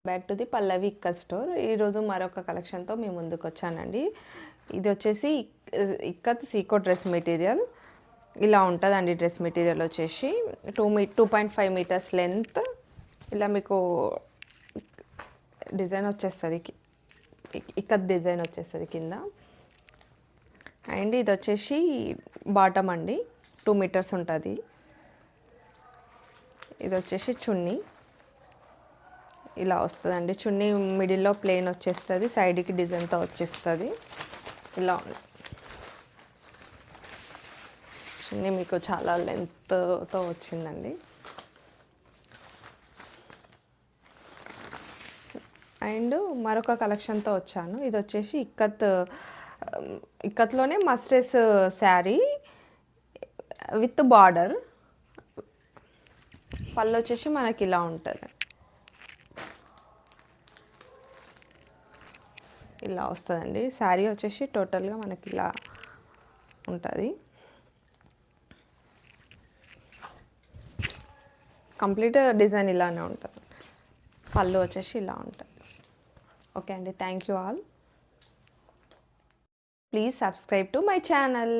Back to the Pallavi ikat store. ఈరోజు మరొక కలెక్షన్తో మీ ముందుకు వచ్చానండి. ఇది వచ్చేసి ఇక్కత్ సీకో డ్రెస్ మెటీరియల్. ఇలా ఉంటుందండి డ్రెస్ మెటీరియల్ వచ్చేసి 2.5 మీటర్స్ లెంత్. ఇలా మీకు డిజైన్ వచ్చేస్తుంది, ఇక్కత్ డిజైన్ వచ్చేస్తుంది కింద. అండ్ ఇది వచ్చేసి బాటమ్ అండి, 2 మీటర్స్ ఉంటుంది. ఇది వచ్చేసి చున్నీ ఇలా వస్తుందండి. చున్నీ మిడిల్లో ప్లెయిన్ వచ్చేస్తుంది, సైడ్కి డిజైన్తో వచ్చేస్తుంది. ఇలా ఉంది చున్నీ, మీకు చాలా లెంత్తో వచ్చిందండి. అండ్ మరొక కలెక్షన్తో వచ్చాను. ఇది వచ్చేసి ఇక్కత్లోనే మస్టర్స్ శారీ విత్ బార్డర్. పళ్ళు వచ్చేసి మనకి ఇలా ఉంటుంది, ఇలా వస్తుందండి. శారీ వచ్చేసి టోటల్గా మనకి ఇలా ఉంటుంది. కంప్లీట్ డిజైన్ ఇలానే ఉంటుంది. పళ్ళు వచ్చేసి ఇలా ఉంటుంది. ఓకే అండి, thank you all. Please subscribe to my channel.